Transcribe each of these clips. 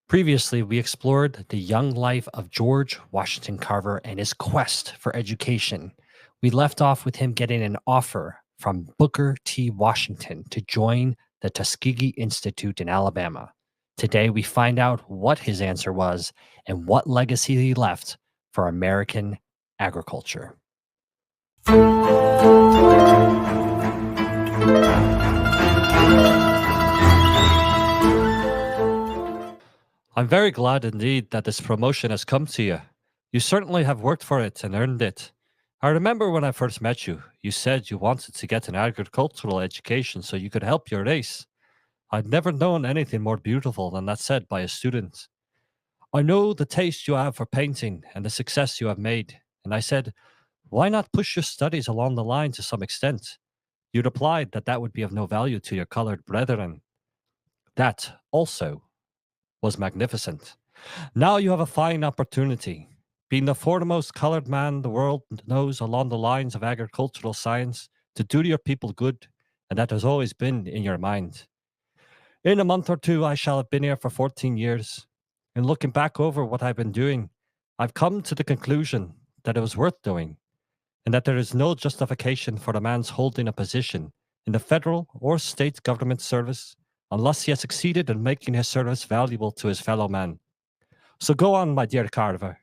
Previously, we explored the young life of George Washington Carver and his quest for education. We left off with him getting an offer from Booker T. Washington to join the Tuskegee Institute in Alabama. Today, we find out what his answer was and what legacy he left for American agriculture. I'm very glad indeed that this promotion has come to you. You certainly have worked for it and earned it. I remember when I first met you, you said you wanted to get an agricultural education so you could help your race. I'd never known anything more beautiful than that said by a student. I know the taste you have for painting and the success you have made, and I said, why not push your studies along the line to some extent? You replied that that would be of no value to your colored brethren. That also was magnificent. Now you have a fine opportunity. Being the foremost colored man the world knows along the lines of agricultural science, to do your people good, and that has always been in your mind. In a month or two, I shall have been here for 14 years. And looking back over what I've been doing, I've come to the conclusion that it was worth doing, and that there is no justification for a man's holding a position in the federal or state government service unless he has succeeded in making his service valuable to his fellow man. So go on, my dear Carver.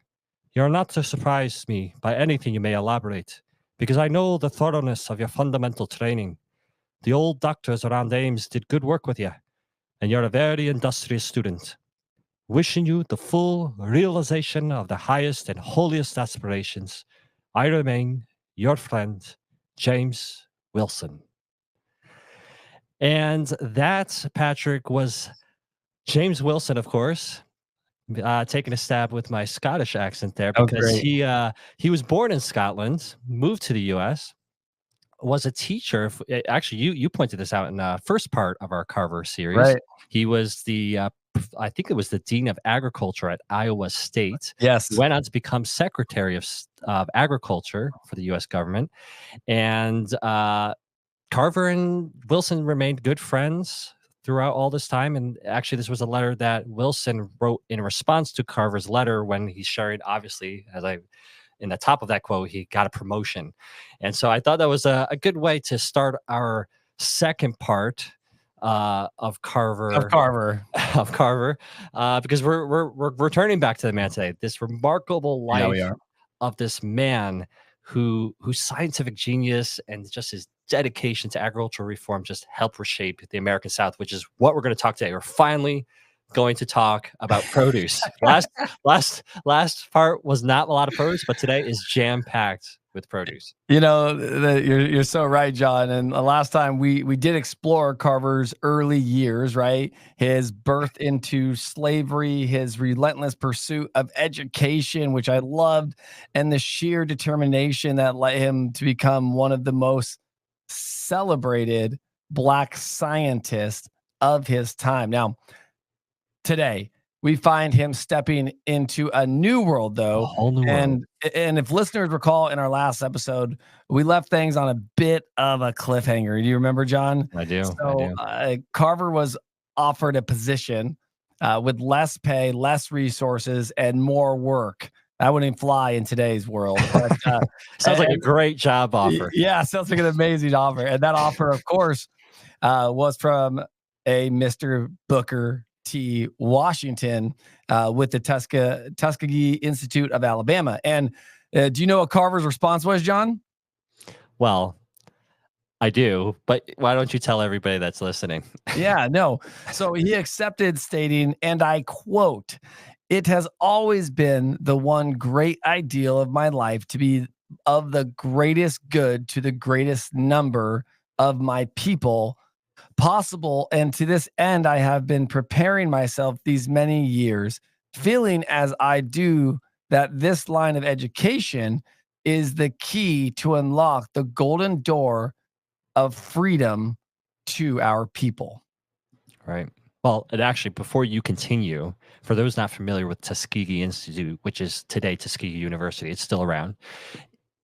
You are not to surprise me by anything you may elaborate, because I know the thoroughness of your fundamental training. The old doctors around Ames did good work with you, and you're a very industrious student. Wishing you the full realization of the highest and holiest aspirations, I remain your friend, James Wilson. And that, Patrick, was James Wilson, of course, taking a stab with my Scottish accent there, Oh, because great. he was born in Scotland, moved to the U.S., was a teacher. Actually, you pointed this out in the first part of our Carver series. Right. He was I think it was the dean of agriculture at Iowa State. Yes. He went on to become secretary of agriculture for the U.S. government, and Carver and Wilson remained good friends throughout all this time. And actually, this was a letter that Wilson wrote in response to Carver's letter when he shared, obviously, in the top of that quote, he got a promotion. And so I thought that was a good way to start our second part of Carver. Because we're returning back to the man today. This remarkable life of this man whose scientific genius and just his dedication to agricultural reform just helped reshape the American South, which is what we're going to talk today. We're finally going to talk about produce. Last part was not a lot of produce, but today is jam-packed with produce. You know, you're so right, John. And the last time we did explore Carver's early years, right? His birth into slavery, his relentless pursuit of education, which I loved, and the sheer determination that led him to become one of the most celebrated Black scientists of his time. Now, today, we find him stepping into a new world, though. A whole new world. And if listeners recall, in our last episode, we left things on a bit of a cliffhanger. Do you remember, John? I do. So Carver was offered a position with less pay, less resources, and more work. That wouldn't fly in today's world. But, sounds like a great job offer. Yeah, sounds like an amazing offer. And that offer, of course, was from a Mr. Booker T. Washington with the Tuskegee Institute of Alabama. And do you know what Carver's response was, John? Well, I do, but why don't you tell everybody that's listening? Yeah, no. So he accepted, stating, and I quote, "It has always been the one great ideal of my life to be of the greatest good to the greatest number of my people possible. And to this end, I have been preparing myself these many years, feeling as I do that this line of education is the key to unlock the golden door of freedom to our people." Right. Well, and actually, before you continue, for those not familiar with Tuskegee Institute, which is today Tuskegee University, it's still around.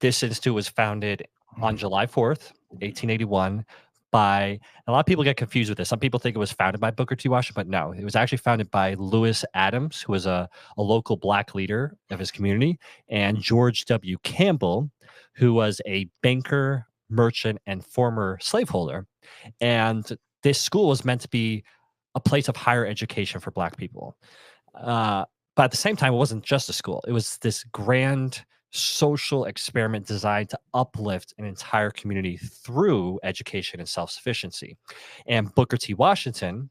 This institute was founded on July 4th, 1881, by a lot of people get confused with this. Some people think it was founded by Booker T. Washington, but no, it was actually founded by Lewis Adams, who was a local black leader of his community, and George W. Campbell, who was a banker, merchant, and former slaveholder. And this school was meant to be a place of higher education for black people. But at the same time, it wasn't just a school. It was this grand social experiment designed to uplift an entire community through education and self-sufficiency. And Booker T. Washington,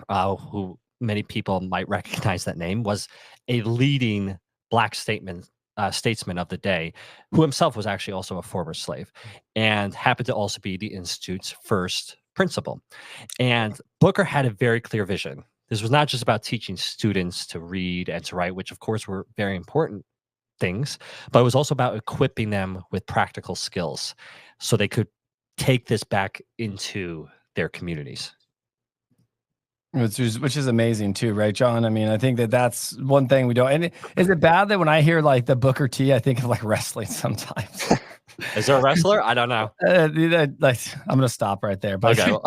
who many people might recognize that name, was a leading black statesman of the day, who himself was actually also a former slave and happened to also be the Institute's first principal. And Booker had a very clear vision. This was not just about teaching students to read and to write, which of course were very important things, but it was also about equipping them with practical skills so they could take this back into their communities. Which is amazing too, right, John? I mean, I think that's one thing we don't. And is it bad that when I hear like the Booker T, I think of like wrestling sometimes? Is there a wrestler? I don't know. Like, I'm gonna stop right there. But Okay, well,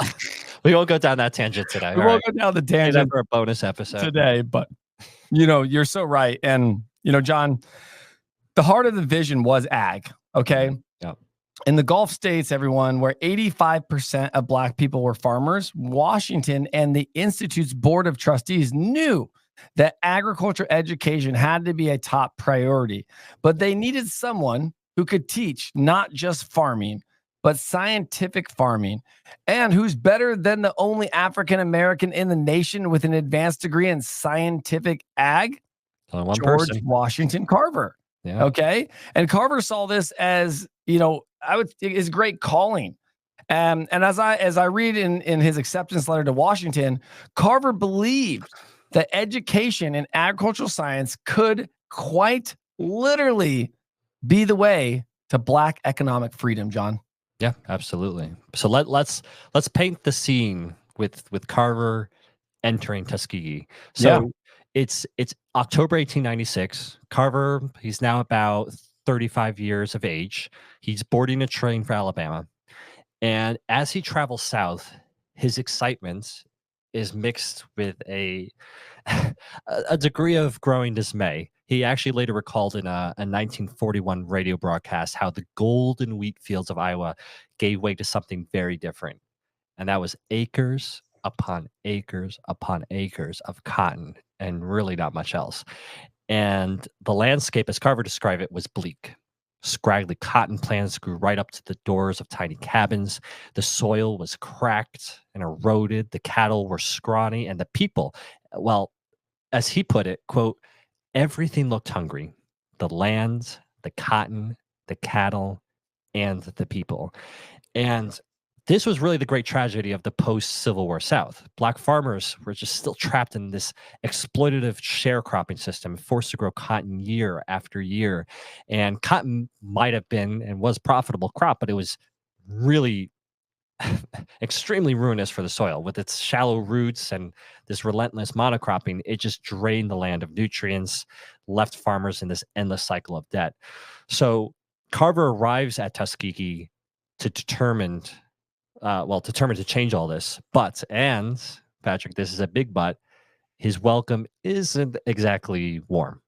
we won't go down that tangent today. we won't go down the Save that tangent for a bonus episode. today. But you're so right. And John, the heart of the vision was ag. Okay. Yep. In the Gulf states, everyone, where 85% of black people were farmers, Washington and the Institute's board of trustees knew that agriculture education had to be a top priority, but they needed someone who could teach not just farming, but scientific farming, and who's better than the only African American in the nation with an advanced degree in scientific ag? Only one George person. Washington Carver. Yeah. Okay. And Carver saw this as, his great calling. And as I read in his acceptance letter to Washington, Carver believed that education in agricultural science could quite literally be the way to black economic freedom, John. Yeah, absolutely. So let's paint the scene with Carver entering Tuskegee. So it's October 1896. Carver, he's now about 35 years of age. He's boarding a train for Alabama. And as he travels south, his excitement is mixed with a degree of growing dismay. He actually later recalled in a 1941 radio broadcast how the golden wheat fields of Iowa gave way to something very different. And that was acres upon acres upon acres of cotton and really not much else. And the landscape, as Carver described it, was bleak. Scraggly cotton plants grew right up to the doors of tiny cabins. The soil was cracked and eroded. The cattle were scrawny, and the people, well, as he put it, quote, everything looked hungry. The land, the cotton, the cattle, and the people. And this was really the great tragedy of the post-Civil War South. Black farmers were just still trapped in this exploitative sharecropping system, forced to grow cotton year after year. And cotton might have been and was a profitable crop, but it was really extremely ruinous for the soil. With its shallow roots and this relentless monocropping, it just drained the land of nutrients, left farmers in this endless cycle of debt. So Carver arrives at Tuskegee determined to change all this. But, and Patrick, this is a big but, his welcome isn't exactly warm.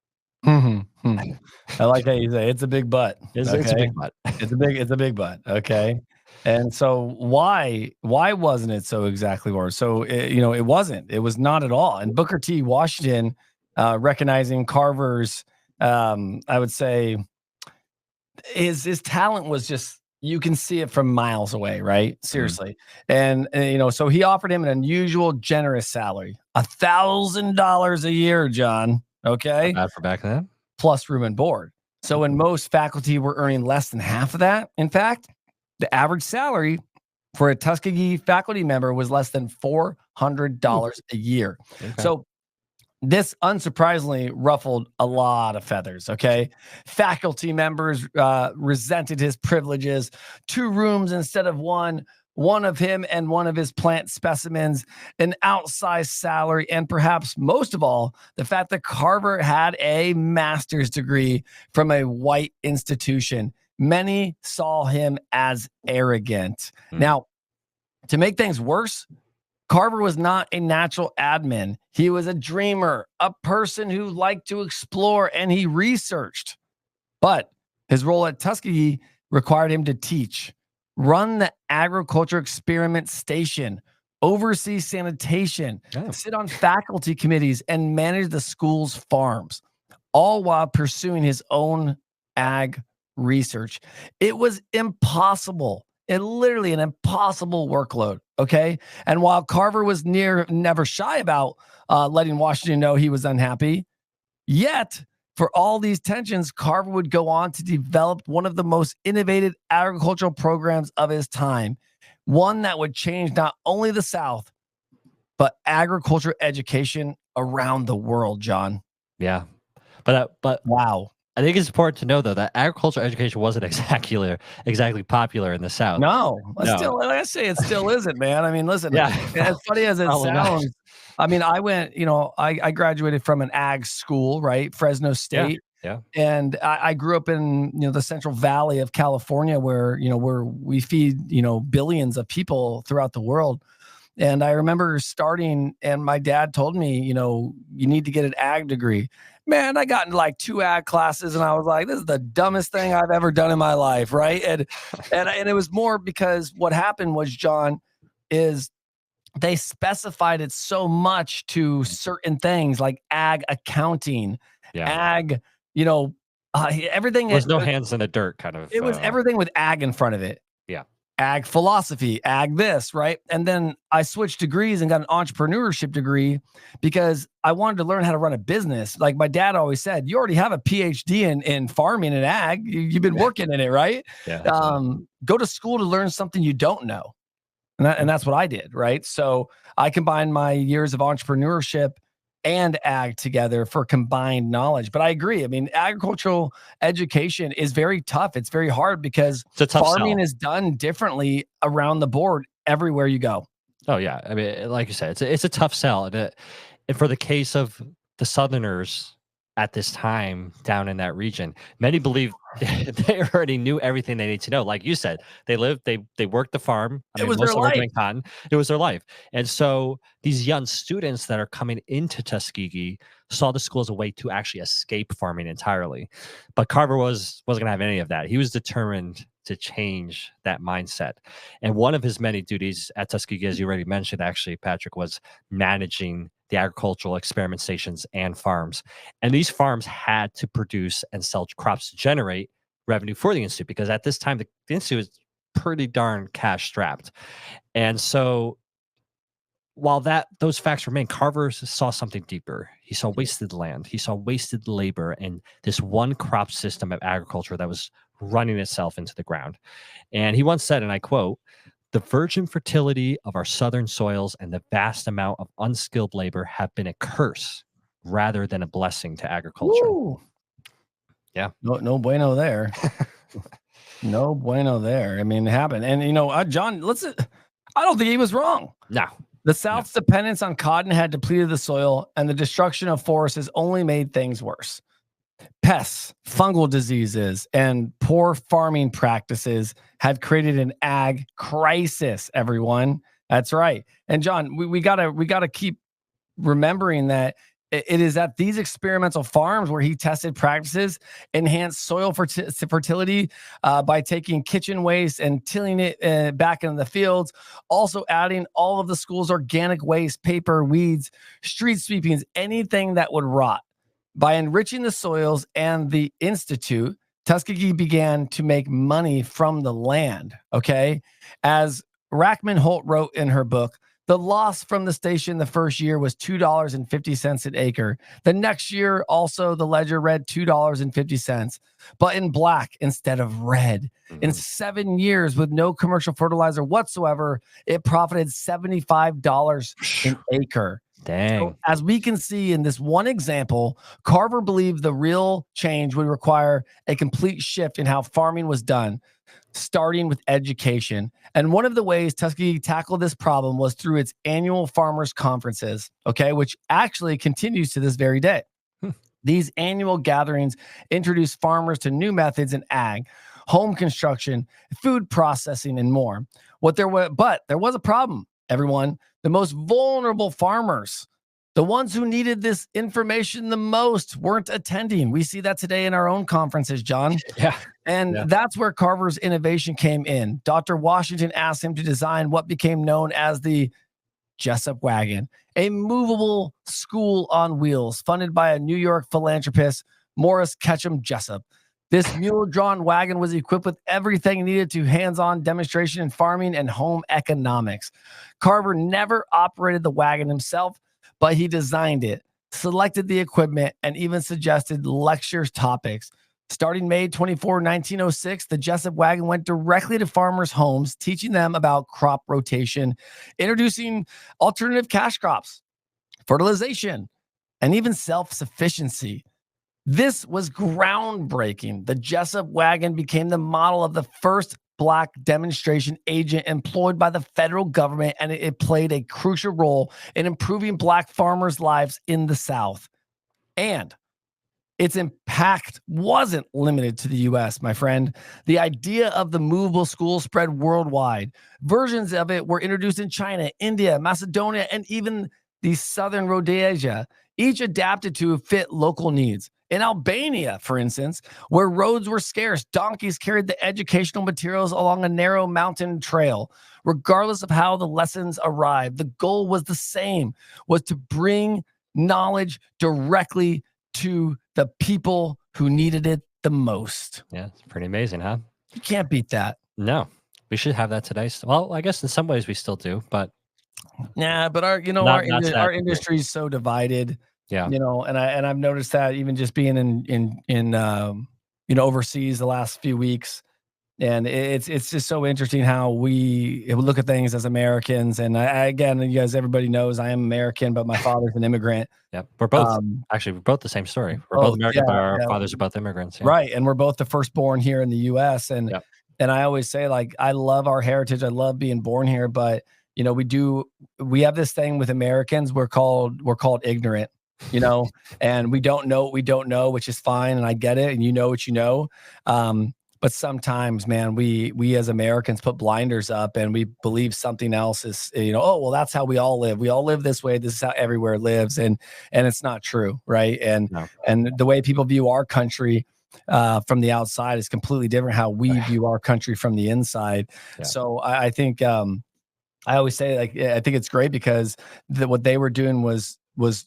Mm-hmm. I like how you say it's a big but. It's a big but. It's a big but. Okay. And so why wasn't it so exactly warm? So, it wasn't. It was not at all. And Booker T. Washington, recognizing Carver's, I would say, his talent was just, you can see it from miles away, right? Seriously. And so he offered him an unusual, generous salary, $1,000 a year, John. Okay. Not bad for back then. Plus room and board. So when most faculty were earning less than half of that, in fact, the average salary for a Tuskegee faculty member was less than $400 a year. Okay. So this unsurprisingly ruffled a lot of feathers, okay? Faculty members resented his privileges, 2 rooms instead of one of him and one of his plant specimens, an outsized salary, and perhaps most of all, the fact that Carver had a master's degree from a white institution. Many saw him as arrogant. Now, To make things worse, Carver was not a natural admin. He was a dreamer, a person who liked to explore, and he researched. But his role at Tuskegee required him to teach, run the agriculture experiment station, oversee sanitation, Oh, sit on faculty committees, and manage the school's farms, all while pursuing his own ag research. It was impossible. Literally an impossible workload. Okay. And while Carver was never shy about letting Washington know he was unhappy, yet for all these tensions, Carver would go on to develop one of the most innovative agricultural programs of his time, one that would change not only the South, but agriculture education around the world, John. yeah. But Wow. I think it's important to know though that agricultural education wasn't exactly popular in the South. No, No. still, like I say, it still isn't, man. I mean, listen, Yeah, as funny as it probably not. sounds, I mean, I went, I graduated from an ag school, right? Fresno State. Yeah. And I grew up in, the Central Valley of California where we feed, billions of people throughout the world. And I remember starting and my dad told me, you need to get an ag degree. Man, I got into like 2 ag classes and I was like, this is the dumbest thing I've ever done in my life, right? And it was more because what happened was, John, is they specified it so much to certain things like ag accounting, Yeah. ag, everything. There's no hands in the dirt kind of. It was everything with ag in front of it. Yeah. Ag philosophy, ag this, right? And then I switched degrees and got an entrepreneurship degree because I wanted to learn how to run a business. Like my dad always said, you already have a PhD in farming and ag. You've been working in it, right? Yeah. Go to school to learn something you don't know. And that's what I did, right? So I combined my years of entrepreneurship and ag together for combined knowledge. But I agree. I mean, agricultural education is very tough. It's very hard because It's a tough farming sell. is done differently around the board everywhere you go. Oh yeah. I mean, like you said, it's a tough sell, and for the case of the Southerners at this time down in that region, many believe they already knew everything they need to know. Like you said, they worked the farm. It was most their of them were life. doing cotton. It was their life. And so these young students that are coming into Tuskegee saw the school as a way to actually escape farming entirely. But Carver wasn't going to have any of that. He was determined to change that mindset. And one of his many duties at Tuskegee, as you already mentioned, actually, Patrick, was managing the agricultural experiment stations and farms. And these farms had to produce and sell crops to generate revenue for the Institute, because at this time, the Institute was pretty darn cash strapped. And so while those facts remain, Carver saw something deeper. He saw wasted land. He saw wasted labor and this one crop system of agriculture that was running itself into the ground. And he once said, and I quote, "The virgin fertility of our southern soils and the vast amount of unskilled labor have been a curse rather than a blessing to agriculture." Woo. Yeah. No bueno there. No bueno there. I mean, it happened. And, John, I don't think he was wrong. No. The South's dependence on cotton had depleted the soil, and the destruction of forests has only made things worse. Pests, fungal diseases, and poor farming practices have created an ag crisis, everyone. That's right. And John, we gotta keep remembering that it is at these experimental farms where he tested practices, enhanced soil fertility by taking kitchen waste and tilling it back into the fields, also adding all of the school's organic waste, paper, weeds, street sweepings, anything that would rot. By enriching the soils and the Institute, Tuskegee began to make money from the land, okay? As Rackman Holt wrote in her book, the loss from the station the first year was $2.50 an acre. The next year, also, the ledger read $2.50, but in black instead of red. Mm-hmm. In 7 years, with no commercial fertilizer whatsoever, it profited $75 an acre. Dang. So, as we can see in this one example, Carver believed the real change would require a complete shift in how farming was done, starting with education. And one of the ways Tuskegee tackled this problem was through its annual farmers conferences, okay, which actually continues to this very day. These annual gatherings introduce farmers to new methods in ag, home construction, food processing, and more. But there was a problem, everyone. The most vulnerable farmers, the ones who needed this information the most, weren't attending. We see that today in our own conferences, John. Yeah. And Yeah. that's where Carver's innovation came in. Dr. Washington asked him to design what became known as the Jesup Wagon, a movable school on wheels funded by a New York philanthropist, Morris Ketchum Jesup. This mule-drawn wagon was equipped with everything needed to hands-on demonstration in farming and home economics. Carver never operated the wagon himself, but he designed it, selected the equipment, and even suggested lecture topics. Starting May 24, 1906, the Jesup Wagon went directly to farmers' homes, teaching them about crop rotation, introducing alternative cash crops, fertilization, and even self-sufficiency. This was groundbreaking. The Jesup Wagon became the model of the first Black demonstration agent employed by the federal government, and it played a crucial role in improving Black farmers' lives in the South. And its impact wasn't limited to the US, my friend. The idea of the movable school spread worldwide. Versions of it were introduced in China, India, Macedonia, and even the southern Rhodesia, each adapted to fit local needs. In Albania, for instance, where roads were scarce, donkeys carried the educational materials along a narrow mountain trail. Regardless of how the lessons arrived, the goal was the same, was to bring knowledge directly to the people who needed it the most. Yeah. It's pretty amazing, huh? You can't beat that. No, we should have that today. Well, I guess in some ways we still do, but Yeah, but our not to that our degree. industry is so divided. Yeah. And I've noticed that even just being in overseas the last few weeks. And it's just so interesting how we look at things as Americans. And again, you guys, everybody knows I am American, but my father's an immigrant. Yeah. We're both Um, actually we're both the same story. We're both American, but our yeah. fathers are both immigrants. Yeah. Right. And we're both the firstborn here in the US. And Yeah. I always say, like, I love our heritage. I love being born here, but we have this thing with Americans. We're called ignorant, and we don't know what we don't know, which is fine. And I get it. And you know what you know. But sometimes, man, we as Americans put blinders up and we believe something else is, oh, well, that's how we all live. We all live this way. This is how everywhere lives. And it's not true. Right. And No. the way people view our country from the outside is completely different how we view our country from the inside. Yeah. So I think I always say, like, I think it's great because what they were doing was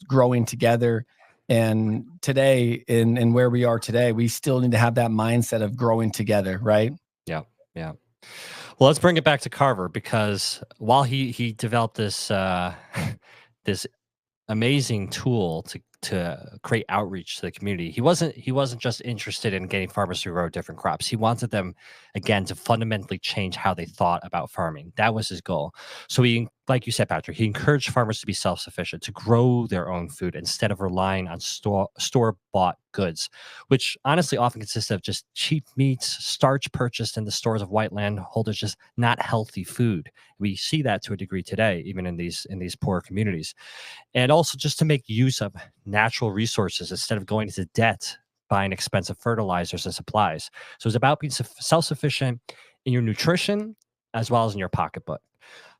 growing together. And today, in where we are today, we still need to have that mindset of growing together, right? Yeah. Yeah. Well, let's bring it back to Carver, because while he developed this this amazing tool to create outreach to the community, he wasn't just interested in getting farmers to grow different crops. He wanted them, again, to fundamentally change how they thought about farming. That was his goal. So he, like you said, Patrick, he encouraged farmers to be self-sufficient, to grow their own food instead of relying on store-bought goods, which honestly often consist of just cheap meats, starch purchased in the stores of white landholders, just not healthy food. We see that to a degree today, even in these poor communities. And also just to make use of natural resources instead of going into debt buying expensive fertilizers and supplies. So it's about being self-sufficient in your nutrition as well as in your pocketbook.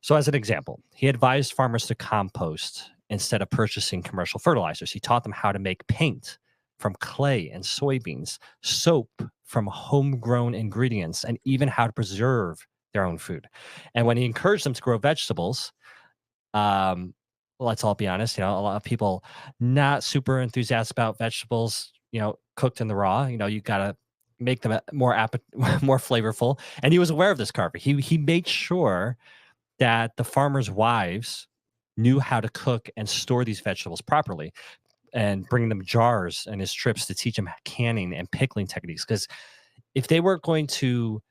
So as an example, he advised farmers to compost instead of purchasing commercial fertilizers. He taught them how to make paint from clay and soybeans, soap from homegrown ingredients, and even how to preserve their own food. And when he encouraged them to grow vegetables, let's all be honest, a lot of people not super enthusiastic about vegetables, cooked in the raw. You gotta make them more more flavorful. And he was aware of this, Carver. He made sure that the farmers' wives knew how to cook and store these vegetables properly, and bring them jars in his trips to teach them canning and pickling techniques. Because if they weren't going to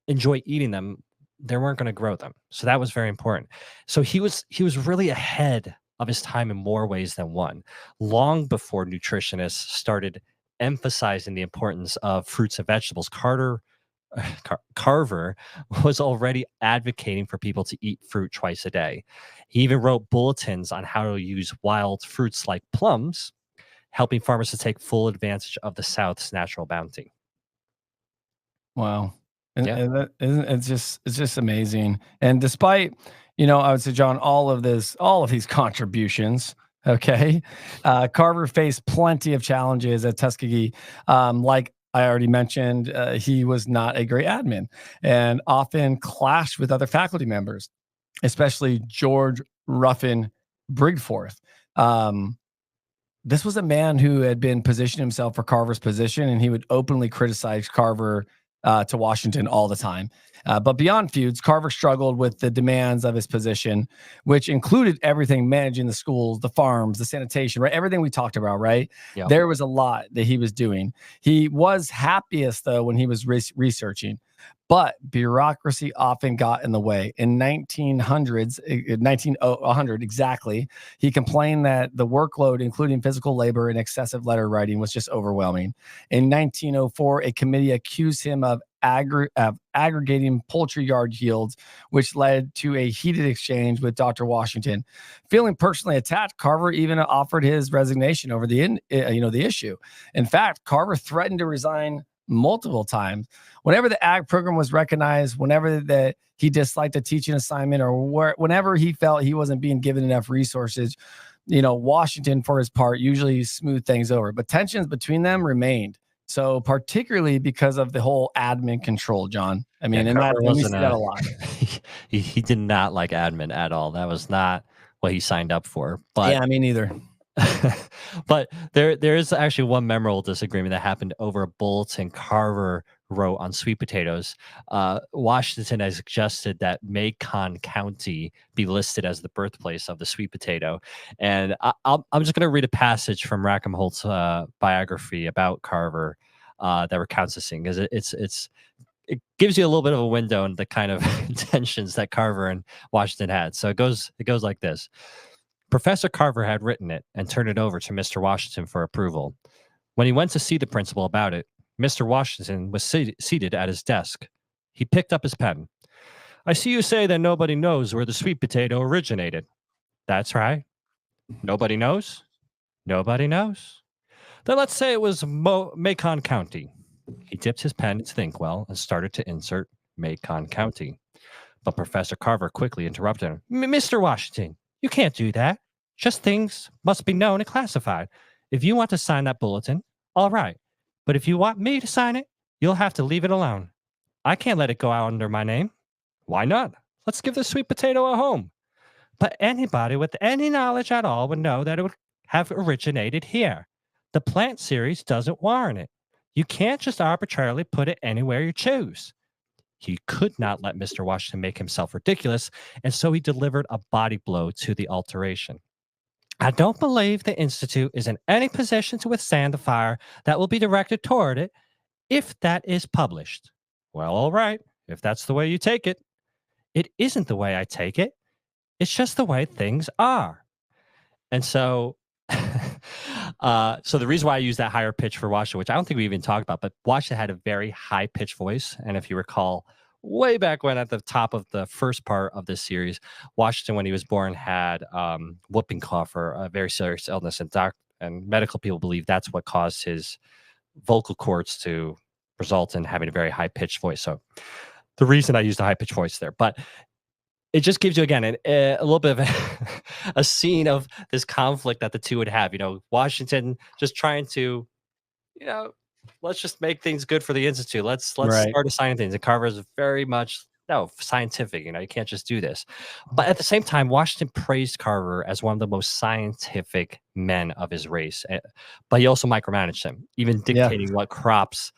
enjoy eating them, they weren't going to grow them. So that was very important. So he was really ahead of his time in more ways than one. Long before nutritionists started emphasizing the importance of fruits and vegetables, Carver was already advocating for people to eat fruit twice a day. He even wrote bulletins on how to use wild fruits like plums, helping farmers to take full advantage of the South's natural bounty. Wow. And Yeah. and that isn't it's just amazing. And despite, I would say, John, all of these contributions, okay, Carver faced plenty of challenges at Tuskegee. Like I already mentioned, he was not a great admin and often clashed with other faculty members, especially George Ruffin Brigforth. Um, this was a man who had been positioning himself for Carver's position, and he would openly criticize Carver to Washington all the time. But beyond feuds, Carver struggled with the demands of his position, which included everything managing the schools, the farms, the sanitation, right? Everything we talked about, right? Yep. There was a lot that he was doing. He was happiest, though, when he was researching. But bureaucracy often got in the way. In 1900s, 1900 exactly, he complained that the workload, including physical labor and excessive letter writing, was just overwhelming. In 1904, a committee accused him of aggregating poultry yard yields, which led to a heated exchange with Dr. Washington. Feeling personally attacked, Carver even offered his resignation over the issue. In fact, Carver threatened to resign multiple times. Whenever the ag program was recognized, whenever that he disliked a teaching assignment, or whenever he felt he wasn't being given enough resources, Washington, for his part, usually smoothed things over. But tensions between them remained. So, particularly because of the whole admin control, John. I Yeah, mean, Carver and we wasn't see that a a lot. he did not like admin at all. That was not what he signed up for. But Yeah, me neither. but there is actually one memorable disagreement that happened over a bulletin Carver wrote on sweet potatoes. Washington has suggested that Macon County be listed as the birthplace of the sweet potato, and I'm just going to read a passage from Rackham Holt's biography about Carver that recounts this thing, because it gives you a little bit of a window into the kind of tensions that Carver and Washington had. So it goes like this. Professor Carver had written it and turned it over to Mr. Washington for approval. When he went to see the principal about it, Mr. Washington was seated at his desk. He picked up his pen. I see you say that nobody knows where the sweet potato originated. That's right. Nobody knows? Nobody knows. Then let's say it was Macon County. He dipped his pen into the inkwell and started to insert Macon County. But Professor Carver quickly interrupted him. Mr. Washington, you can't do that. Just things must be known and classified. If you want to sign that bulletin, all right. But if you want me to sign it, you'll have to leave it alone. I can't let it go out under my name. Why not? Let's give the sweet potato a home. But anybody with any knowledge at all would know that it would have originated here. The plant series doesn't warrant it. You can't just arbitrarily put it anywhere you choose. He could not let Mr. Washington make himself ridiculous, and so he delivered a body blow to the alteration. I don't believe the Institute is in any position to withstand the fire that will be directed toward it if that is published. Well, all right, if that's the way you take it. It isn't the way I take it. It's just the way things are. And so, so the reason why I use that higher pitch for Washington, which I don't think we even talked about, but Washington had a very high pitched voice. And if you recall, way back when at the top of the first part of this series, Washington, when he was born, had whooping cough, or a very serious illness, and medical people believe that's what caused his vocal cords to result in having a very high pitched voice. So the reason I used a high pitched voice there, but it just gives you again a little bit of a scene of this conflict that the two would have. Washington just trying to, you know, let's just make things good for the institute. Let's Right. start assigning things. And Carver is very much no scientific. You can't just do this. But at the same time, Washington praised Carver as one of the most scientific men of his race. But he also micromanaged him, even Yeah. dictating what crops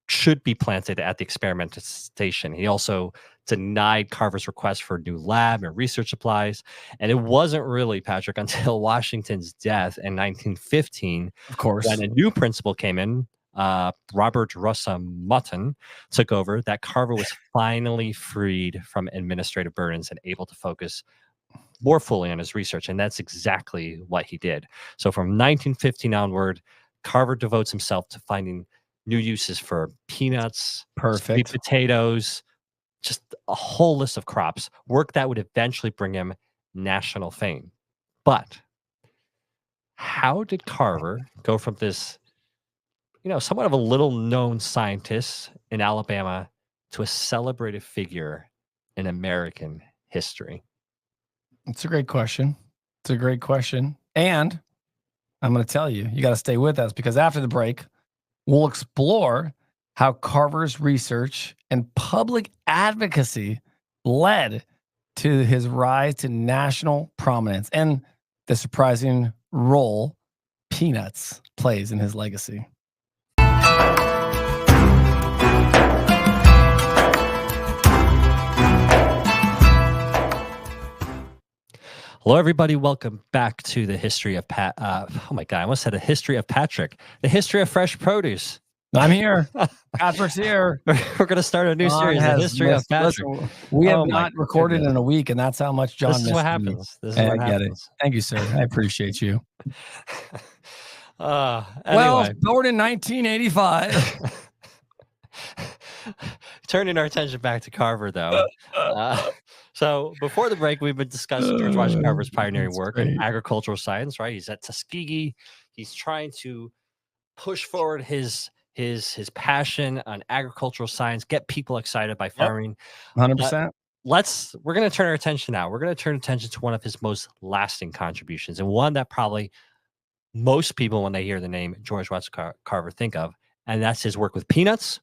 should be planted at the experimental station. He also denied Carver's request for a new lab and research supplies. And it wasn't really, Patrick, until Washington's death in 1915, Of course. when a new principal came in, Robert Russell Mutton took over, that Carver was finally freed from administrative burdens and able to focus more fully on his research. And that's exactly what he did. So from 1915 onward, Carver devotes himself to finding new uses for peanuts, sweet Perfect. potatoes, just a whole list of crops, work that would eventually bring him national fame. But how did Carver go from this somewhat of a little known scientist in Alabama to a celebrated figure in American history? It's a great question. It's a great question. And I'm going to tell you, you got to stay with us because after the break, we'll explore how Carver's research and public advocacy led to his rise to national prominence and the surprising role peanuts plays in his legacy. Hello, everybody. Welcome back to the history of oh my God, I almost said the history of Patrick, the history of fresh produce. I'm here. Patrick's here. We're going to start a new John series, the has history of missed. Patrick. Listen, we have Oh my not recorded goodness. in a week, and that's how much John This is missed what me. happens. This is I what get it. happens. Thank you, sir. I appreciate you. Well, Well, born in 1985. Turning our attention back to Carver, though. So before the break, we've been discussing George Washington Carver's pioneering That's work in great. agricultural science, right? He's at Tuskegee. He's trying to push forward his passion on agricultural science, get people excited by farming. 100%. We're going to turn our attention now. We're going to turn attention to one of his most lasting contributions, and one that probably most people, when they hear the name George Washington Carver, think of, and that's his work with peanuts,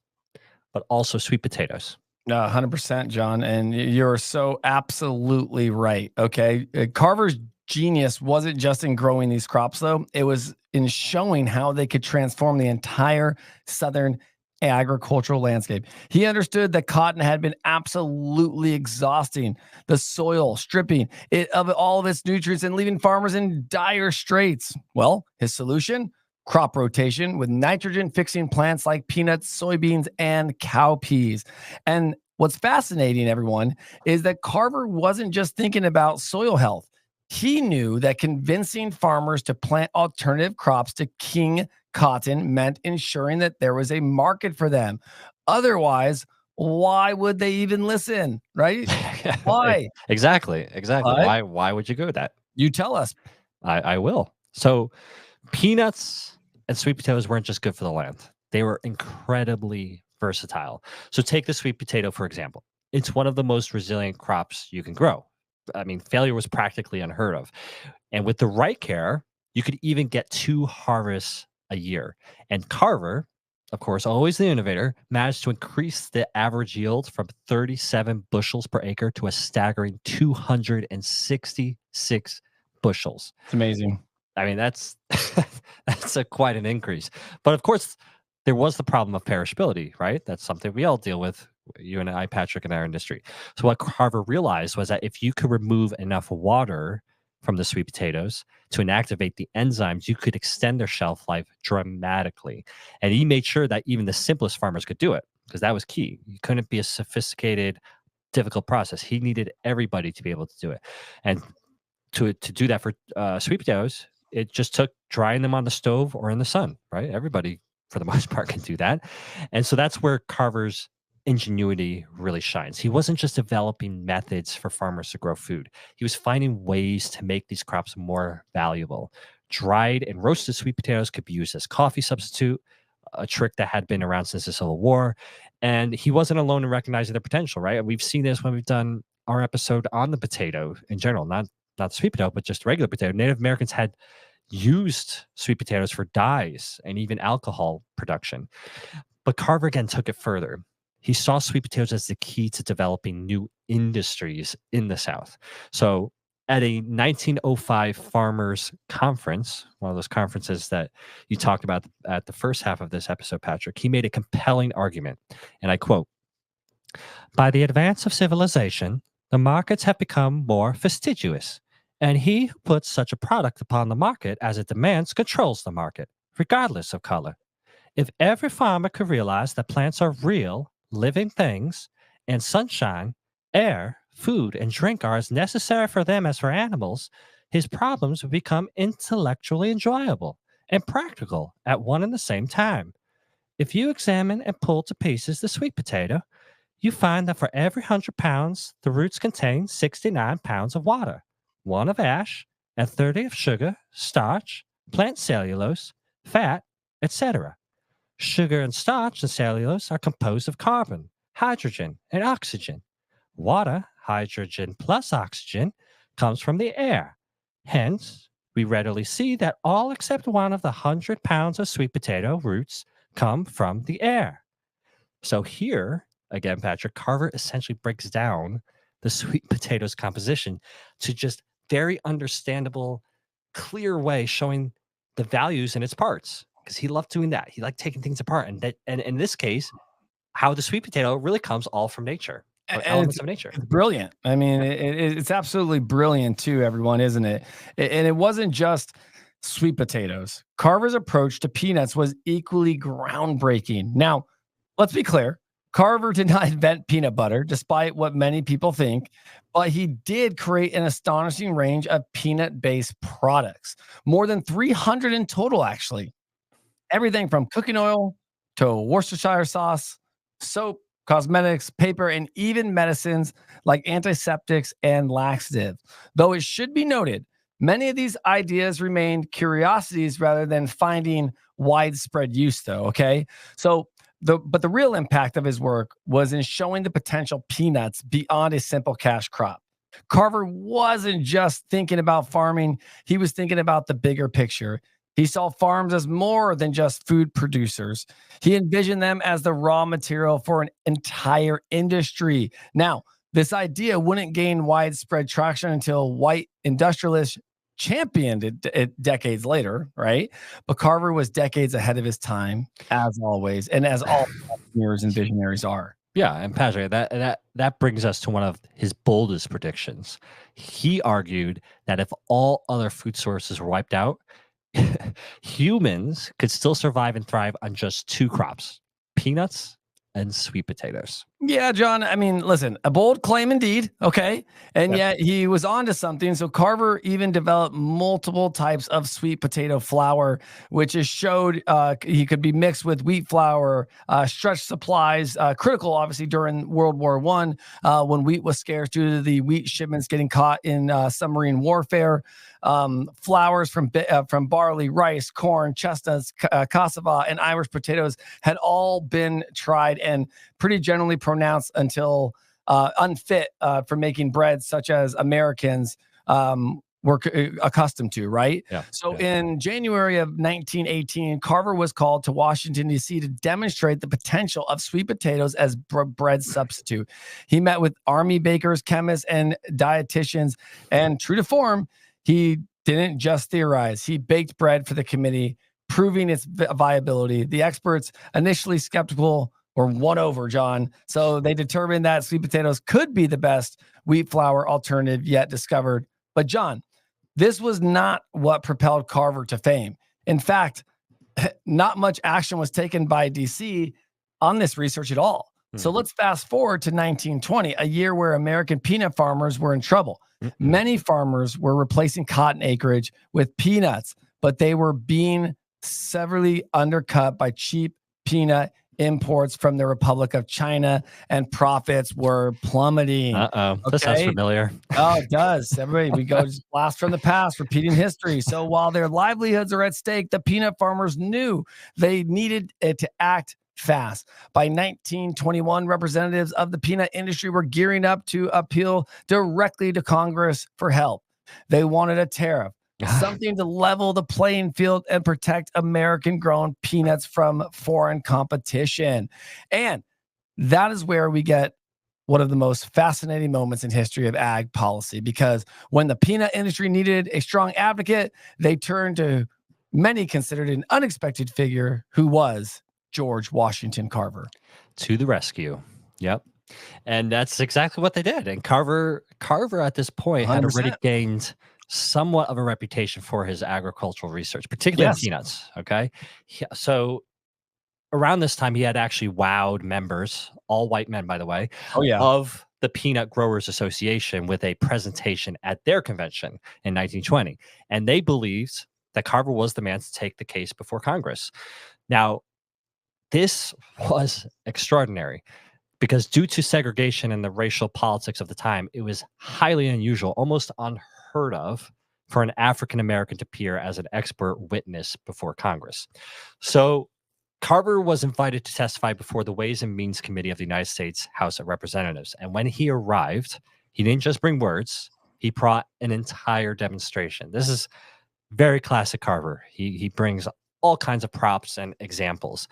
but also sweet potatoes. No, 100%, John. And you're so absolutely right. Okay. Carver's genius wasn't just in growing these crops, though, it was in showing how they could transform the entire Southern agricultural landscape. He understood that cotton had been absolutely exhausting the soil, stripping it of all of its nutrients and leaving farmers in dire straits. Well, his solution? Crop rotation with nitrogen fixing plants like peanuts, soybeans, and cowpeas. And what's fascinating, everyone, is that Carver wasn't just thinking about soil health. He knew that convincing farmers to plant alternative crops to king cotton meant ensuring that there was a market for them. Otherwise, why would they even listen? Right? Why? Exactly. But Why would you go with that? you tell us. I will. So peanuts and sweet potatoes weren't just good for the land. They were incredibly versatile. So take the sweet potato, for example. It's one of the most resilient crops you can grow. I mean, failure was practically unheard of. And with the right care, you could even get 2 harvests a year. And Carver, of course, always the innovator, managed to increase the average yield from 37 bushels per acre to a staggering 266 bushels. It's amazing. I mean, that's quite an increase. But of course, there was the problem of perishability, right? That's something we all deal with, you and I, Patrick, in our industry. So what Carver realized was that if you could remove enough water from the sweet potatoes to inactivate the enzymes, you could extend their shelf life dramatically. And he made sure that even the simplest farmers could do it, because that was key. You couldn't be a sophisticated, difficult process. He needed everybody to be able to do it. And to do that for sweet potatoes, it just took drying them on the stove or in the sun, right? Everybody, for the most part, can do that. And so that's where Carver's ingenuity really shines. He wasn't just developing methods for farmers to grow food. He was finding ways to make these crops more valuable. Dried and roasted sweet potatoes could be used as coffee substitute, a trick that had been around since the Civil War. And he wasn't alone in recognizing their potential, right? We've seen this when we've done our episode on the potato in general, not sweet potato, but just regular potato. Native Americans had used sweet potatoes for dyes and even alcohol production. But Carver again took it further. He saw sweet potatoes as the key to developing new industries in the South. So at a 1905 farmers conference, one of those conferences that you talked about at the first half of this episode, Patrick, he made a compelling argument. And I quote, "By the advance of civilization, the markets have become more fastidious, and he who puts such a product upon the market as it demands controls the market, regardless of color. If every farmer could realize that plants are real, living things, and sunshine, air, food, and drink are as necessary for them as for animals, his problems would become intellectually enjoyable and practical at one and the same time. If you examine and pull to pieces the sweet potato, you find that for every 100 pounds, the roots contain 69 pounds of water, 1 of ash, and 30 of sugar, starch, plant cellulose, fat, etc. Sugar and starch and cellulose are composed of carbon, hydrogen, and oxygen. Water, hydrogen plus oxygen, comes from the air. Hence, we readily see that all except one of the 100 pounds of sweet potato roots come from the air. So here, again, Patrick, Carver essentially breaks down the sweet potato's composition to just very understandable, clear way, showing the values in its parts. Because he loved doing that. He liked taking things apart. And in this case, how the sweet potato really comes all from nature or And elements of nature. it's brilliant. I mean, it's absolutely brilliant too, everyone, isn't it? And it wasn't just sweet potatoes. Carver's approach to peanuts was equally groundbreaking. Now, let's be clear. Carver did not invent peanut butter, despite what many people think, but he did create an astonishing range of peanut based products, more than 300 in total, actually. Everything from cooking oil to Worcestershire sauce, soap, cosmetics, paper, and even medicines like antiseptics and laxatives. Though it should be noted, many of these ideas remained curiosities rather than finding widespread use, though. Okay. So, the real impact of his work was in showing the potential peanuts beyond a simple cash crop. Carver wasn't just thinking about farming, he was thinking about the bigger picture. He saw farms as more than just food producers. He envisioned them as the raw material for an entire industry. Now, this idea wouldn't gain widespread traction until white industrialists championed it decades later, right? But Carver was decades ahead of his time, as always, and as all entrepreneurs and visionaries are. Yeah, and Patrick, that brings us to one of his boldest predictions. He argued that if all other food sources were wiped out, humans could still survive and thrive on just two crops: peanuts and sweet potatoes. Yeah, John. I mean, listen, a bold claim indeed. Okay. And Yep. yet he was onto something. So Carver even developed multiple types of sweet potato flour, which is showed he could be mixed with wheat flour, stretch supplies, critical obviously during World War One, when wheat was scarce due to the wheat shipments getting caught in submarine warfare. Flours from barley, rice, corn, chestnuts, cassava, and Irish potatoes had all been tried and pretty generally pronounced until unfit for making bread, such as Americans were accustomed to, right? Yeah. So Yeah. in January of 1918, Carver was called to Washington, D.C. to demonstrate the potential of sweet potatoes as bread substitute. He met with army bakers, chemists, and dietitians, and true to form, he didn't just theorize. He baked bread for the committee, proving its viability. The experts, initially skeptical, were won over, John. So they determined that sweet potatoes could be the best wheat flour alternative yet discovered. But John, this was not what propelled Carver to fame. In fact, not much action was taken by DC on this research at all. So let's fast forward to 1920, a year where American peanut farmers were in trouble. Many farmers were replacing cotton acreage with peanuts, but they were being severely undercut by cheap peanut imports from the Republic of China, and profits were plummeting. Uh-oh. This sounds Okay. familiar. Oh, it does. Everybody, we go just blast from the past, repeating history. So while their livelihoods are at stake, the peanut farmers knew they needed it to act fast. By 1921, representatives of the peanut industry were gearing up to appeal directly to Congress for help. They wanted a tariff, something to level the playing field and protect American grown peanuts from foreign competition. And that is where we get one of the most fascinating moments in history of ag policy, because when the peanut industry needed a strong advocate, they turned to many considered an unexpected figure, who was George Washington Carver. To the rescue. Yep. And that's exactly what they did. And Carver at this point had already 100%. gained somewhat of a reputation for his agricultural research, particularly in Yes. peanuts. Okay. So around this time, he had actually wowed members, all white men, by the way, Oh, yeah. of the Peanut Growers Association with a presentation at their convention in 1920. And they believed that Carver was the man to take the case before Congress. Now, this was extraordinary because due to segregation and the racial politics of the time, it was highly unusual, almost unheard of, for an African American to appear as an expert witness before Congress. So Carver was invited to testify before the Ways and Means Committee of the United States House of Representatives. And when he arrived, he didn't just bring words, he brought an entire demonstration. This is very classic Carver. He brings all kinds of props and examples.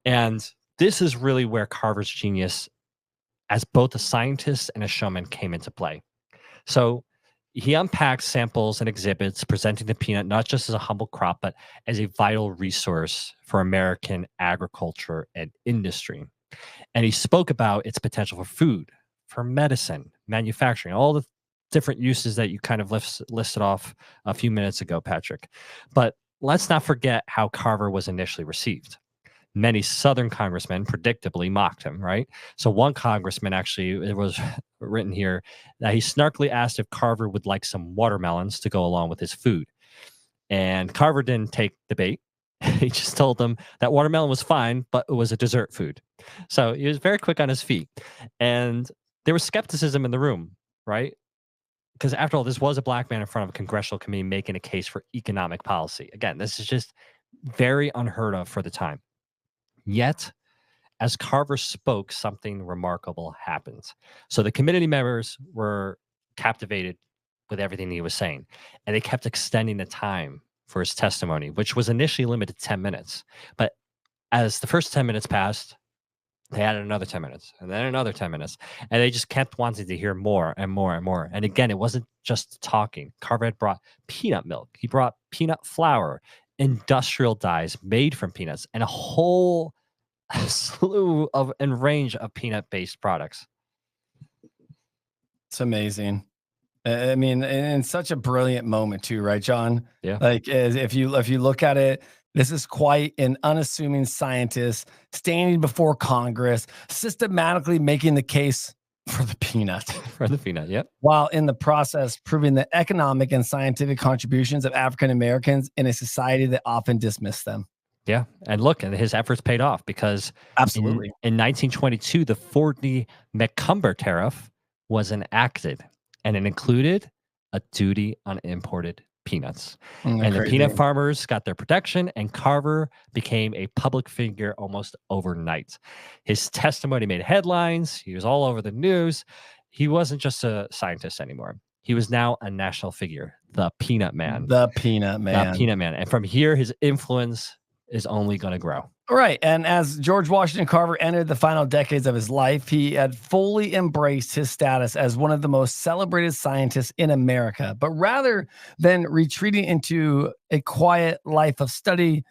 And this is really where Carver's genius as both a scientist and a showman came into play. So he unpacks samples and exhibits, presenting the peanut not just as a humble crop, but as a vital resource for American agriculture and industry. And he spoke about its potential for food, for medicine, manufacturing, all the different uses that you kind of listed off a few minutes ago, Patrick. But let's not forget how Carver was initially received. Many Southern congressmen predictably mocked him, right? So one congressman actually, it was written here that he snarkily asked if Carver would like some watermelons to go along with his food. And Carver didn't take the bait. He just told them that watermelon was fine, but it was a dessert food. So he was very quick on his feet. And there was skepticism in the room, right? Because after all, this was a black man in front of a congressional committee making a case for economic policy. Again, this is just very unheard of for the time. Yet, as Carver spoke, something remarkable happened. So the committee members were captivated with everything he was saying, and they kept extending the time for his testimony, which was initially limited to 10 minutes. But as the first 10 minutes passed, they added another 10 minutes and then another 10 minutes. And they just kept wanting to hear more and more and more. And again, it wasn't just talking. Carver had brought peanut milk, he brought peanut flour, industrial dyes made from peanuts, and a whole slew of and range of peanut-based products. It's amazing. I mean, and such a brilliant moment too, right, John? Yeah. Like if you look at it, this is quite an unassuming scientist standing before Congress, systematically making the case for the peanut. For the peanut, yep. While in the process proving the economic and scientific contributions of African Americans in a society that often dismissed them. Yeah. And look, and his efforts paid off because Absolutely. in 1922, the Fordney-McCumber tariff was enacted, and it included a duty on imported peanuts. And the peanut farmers got their protection, and Carver became a public figure almost overnight. His testimony made headlines. He was all over the news. He wasn't just a scientist anymore. He was now a national figure, the Peanut Man. The Peanut Man. The Peanut Man. And from here, his influence is only going to grow. Right. And as George Washington Carver entered the final decades of his life, he had fully embraced his status as one of the most celebrated scientists in America. But rather than retreating into a quiet life of study,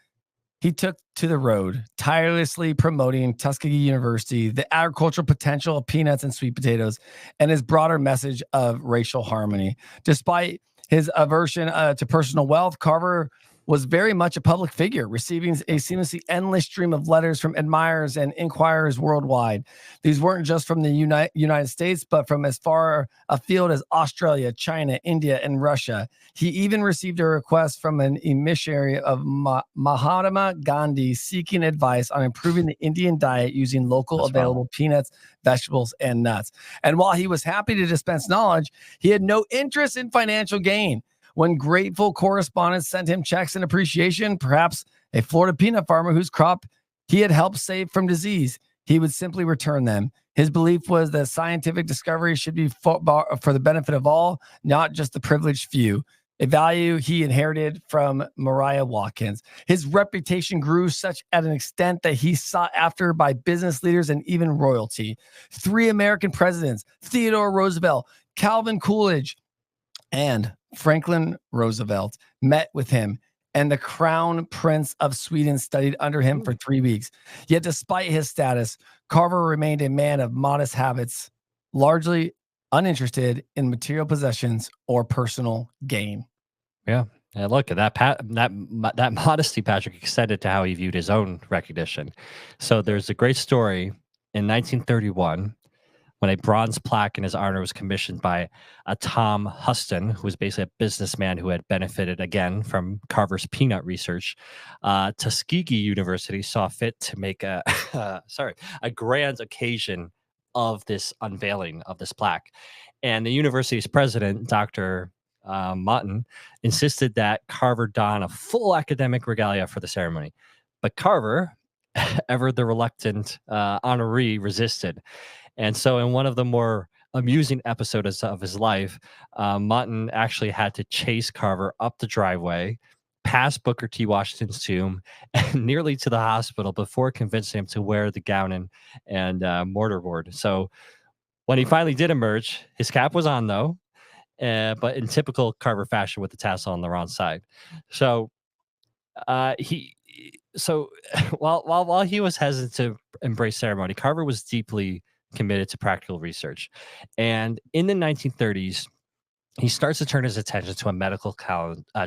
he took to the road, tirelessly promoting Tuskegee University, the agricultural potential of peanuts and sweet potatoes, and his broader message of racial harmony. Despite his aversion to personal wealth, Carver was very much a public figure, receiving a seamlessly endless stream of letters from admirers and inquirers worldwide. These weren't just from the United States, but from as far afield as Australia, China, India, and Russia. He even received a request from an emissary of Mahatma Gandhi seeking advice on improving the Indian diet using local available peanuts, vegetables, and nuts. And while he was happy to dispense knowledge, he had no interest in financial gain. When grateful correspondents sent him checks in appreciation, perhaps a Florida peanut farmer whose crop he had helped save from disease, he would simply return them. His belief was that scientific discovery should be for the benefit of all, not just the privileged few, a value he inherited from Mariah Watkins. His reputation grew such at an extent that he's sought after by business leaders and even royalty. 3 American presidents, Theodore Roosevelt, Calvin Coolidge, and Franklin Roosevelt, met with him, and the Crown Prince of Sweden studied under him for 3 weeks. Yet despite his status, Carver remained a man of modest habits, largely uninterested in material possessions or personal gain. Yeah. And look at that modesty, Patrick, extended to how he viewed his own recognition. So there's a great story in 1931 when a bronze plaque in his honor was commissioned by a Tom Huston, who was basically a businessman who had benefited again from Carver's peanut research. Tuskegee University saw fit to make a grand occasion of this unveiling of this plaque. And the university's president, Dr. Mutton, insisted that Carver don a full academic regalia for the ceremony. But Carver, ever the reluctant honoree resisted. And so, in one of the more amusing episodes of his life, Mutton actually had to chase Carver up the driveway, past Booker T. Washington's tomb, and nearly to the hospital before convincing him to wear the gown and mortarboard. So, when he finally did emerge, his cap was on, though, but in typical Carver fashion with the tassel on the wrong side. So, he so while he was hesitant to embrace ceremony, Carver was deeply committed to practical research. And in the 1930s, he starts to turn his attention to a medical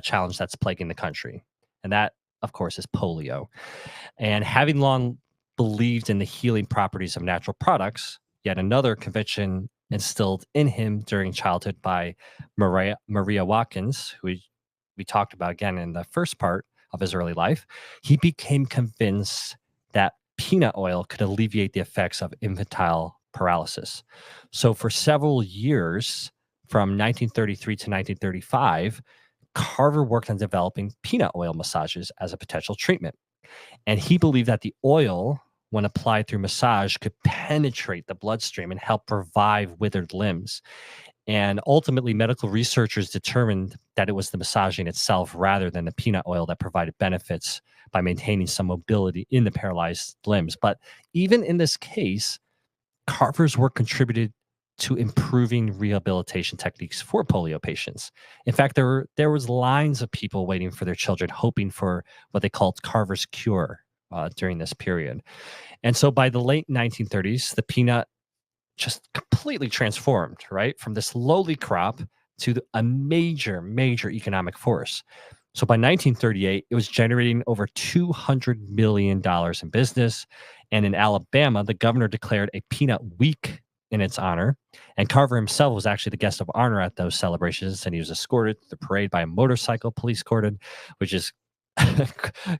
challenge that's plaguing the country. And that, of course, is polio. And having long believed in the healing properties of natural products, yet another conviction instilled in him during childhood by Maria Watkins, who we talked about again in the first part of his early life, he became convinced that peanut oil could alleviate the effects of infantile paralysis. So for several years, from 1933 to 1935, Carver worked on developing peanut oil massages as a potential treatment. And he believed that the oil, when applied through massage, could penetrate the bloodstream and help revive withered limbs. And ultimately, medical researchers determined that it was the massaging itself rather than the peanut oil that provided benefits by maintaining some mobility in the paralyzed limbs. But even in this case, Carver's work contributed to improving rehabilitation techniques for polio patients. In fact, there was lines of people waiting for their children, hoping for what they called Carver's cure during this period. And so by the late 1930s, the peanut just completely transformed, right? From this lowly crop to a major, major economic force. So by 1938, it was generating over $200 million in business. And in Alabama, the governor declared a peanut week in its honor. And Carver himself was actually the guest of honor at those celebrations. And he was escorted to the parade by a motorcycle police cordon, which is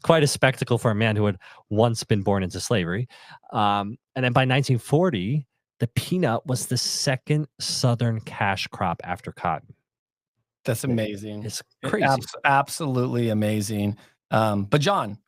quite a spectacle for a man who had once been born into slavery. And then by 1940, the peanut was the second Southern cash crop after cotton. That's amazing. It's crazy. Absolutely amazing. But John,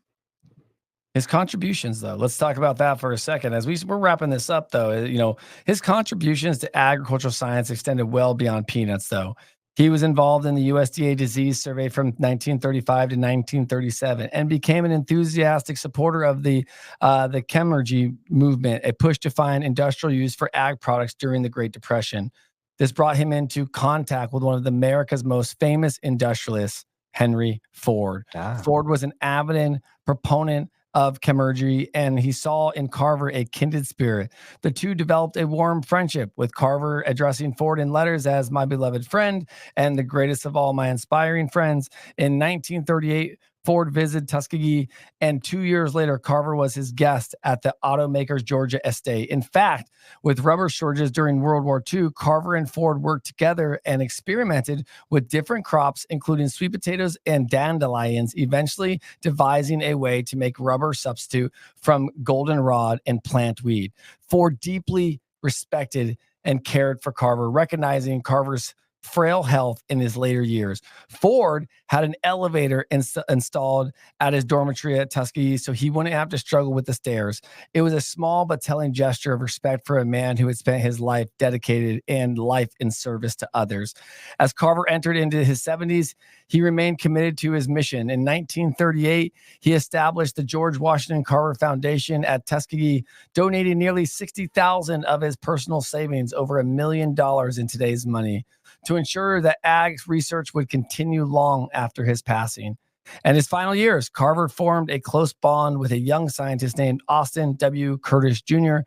his contributions, though, let's talk about that for a second. As we're wrapping this up, though, his contributions to agricultural science extended well beyond peanuts, though. He was involved in the USDA disease survey from 1935 to 1937 and became an enthusiastic supporter of the chemergy movement, a push to find industrial use for ag products during the Great Depression. This brought him into contact with one of America's most famous industrialists, Henry Ford. Ah. Ford was an avid proponent of chemergy, and he saw in Carver a kindred spirit. The two developed a warm friendship, with Carver addressing Ford in letters as "my beloved friend" and "the greatest of all my inspiring friends." In 1938, Ford visited Tuskegee, and 2 years later, Carver was his guest at the automaker's Georgia estate. In fact, with rubber shortages during World War II, Carver and Ford worked together and experimented with different crops, including sweet potatoes and dandelions, eventually devising a way to make rubber substitute from goldenrod and plant weed. Ford deeply respected and cared for Carver, recognizing Carver's frail health in his later years. Ford had an elevator installed at his dormitory at Tuskegee so he wouldn't have to struggle with the stairs. It was a small but telling gesture of respect for a man who had spent his life dedicated and life in service to others. As Carver entered into his 70s, he remained committed to his mission. In 1938, he established the George Washington Carver Foundation at Tuskegee, donating nearly $60,000 of his personal savings, over $1 million in today's money, to ensure that ag research would continue long after his passing. In his final years, Carver formed a close bond with a young scientist named Austin W. Curtis Jr.,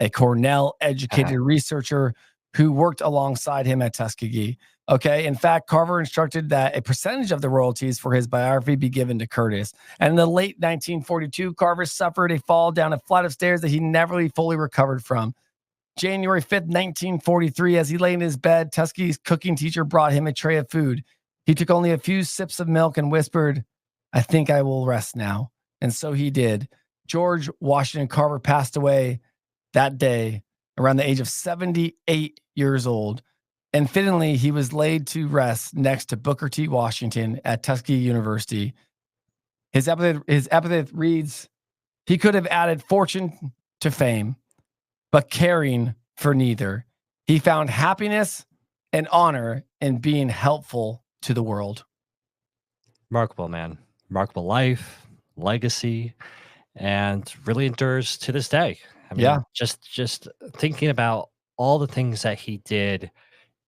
a Cornell-educated researcher who worked alongside him at Tuskegee. Okay, in fact, Carver instructed that a percentage of the royalties for his biography be given to Curtis. And in the late 1942, Carver suffered a fall down a flight of stairs that he never fully recovered from. January 5th, 1943, as he lay in his bed, Tuskegee's cooking teacher brought him a tray of food. He took only a few sips of milk and whispered, "I think I will rest now." And so he did. George Washington Carver passed away that day around the age of 78 years old. And fittingly, he was laid to rest next to Booker T. Washington at Tuskegee University. His epitaph reads, He could have added fortune to fame, but caring for neither. He found happiness and honor in being helpful to the world. Remarkable, man. Remarkable life, legacy, and really endures to this day. I Yeah. mean, just thinking about all the things that he did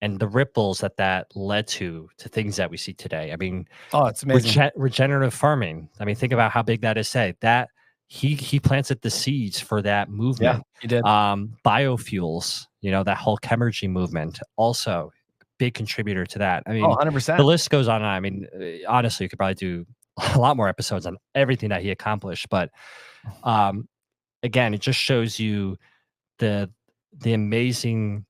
and the ripples that led to things that we see today. I mean, Oh, it's amazing. regenerative farming. I mean, think about how big that is. Say that he planted the seeds for that Yeah, movement. he did. Biofuels, that whole chemergy movement, also big contributor to that. I Oh, mean, the 100%. list goes on and on. I mean, honestly, you could probably do a lot more episodes on everything that he accomplished. But um, again, it just shows you the the amazing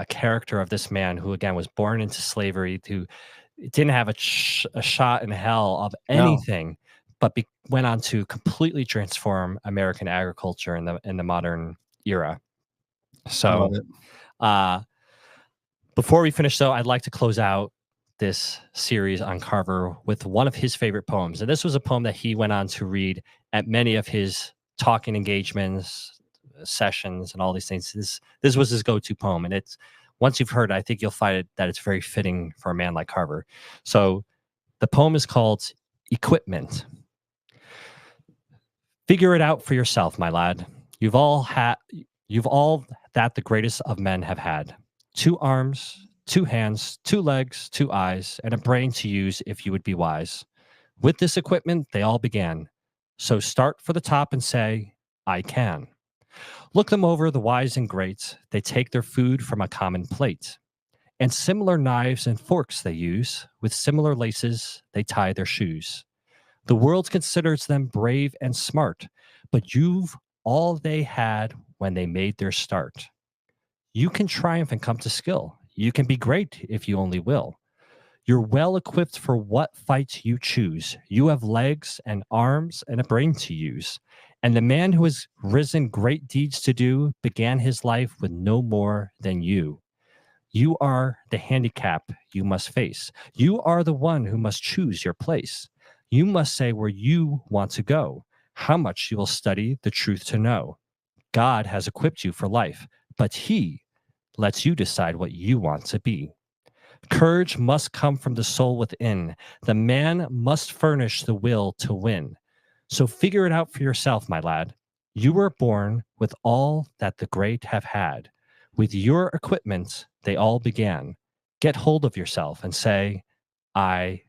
character of this man who again was born into slavery, who didn't have a shot in hell of No, anything, but went on to completely transform American agriculture in the modern era. I love So it. uh, before we finish, though, I'd like to close out this series on Carver with one of his favorite poems. And this was a poem that he went on to read at many of his talking engagements, sessions, and all these things. This was his go-to poem. And it's once you've heard it, I think you'll find that it's very fitting for a man like Carver. So the poem is called Equipment. Figure it out for yourself, my lad. You've all that the greatest of men have had. 2 arms, 2 hands, 2 legs, 2 eyes, and a brain to use if you would be wise. With this equipment, they all began. So start for the top and say, I can. Look them over, the wise and great. They take their food from a common plate. And similar knives and forks they use. With similar laces, they tie their shoes. The world considers them brave and smart, but you've all they had when they made their start. You can triumph and come to skill. You can be great if you only will. You're well equipped for what fight you choose. You have legs and arms and a brain to use. And the man who has risen great deeds to do began his life with no more than you. You are the handicap you must face. You are the one who must choose your place. You must say where you want to go, how much you will study the truth to know. God has equipped you for life, but He lets you decide what you want to be. Courage must come from the soul within. The man must furnish the will to win. So figure it out for yourself, my lad. You were born with all that the great have had. With your equipment, they all began. Get hold of yourself and say, I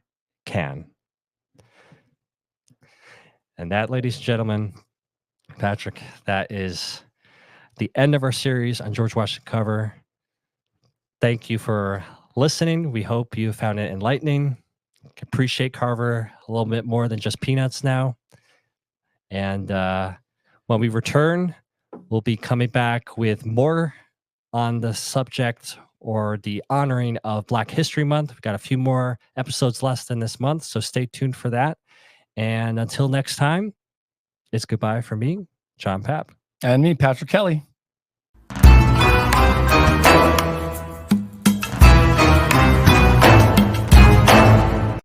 can. And that, ladies and gentlemen, Patrick, that is the end of our series on George Washington Carver. Thank you for listening. We hope you found it enlightening. Appreciate Carver a little bit more than just peanuts now. And when we return, we'll be coming back with more on the subject or the honoring of Black History Month. We've got a few more episodes left in this month, so stay tuned for that. And until next time, it's goodbye from me, John Papp. And me, Patrick Kelly.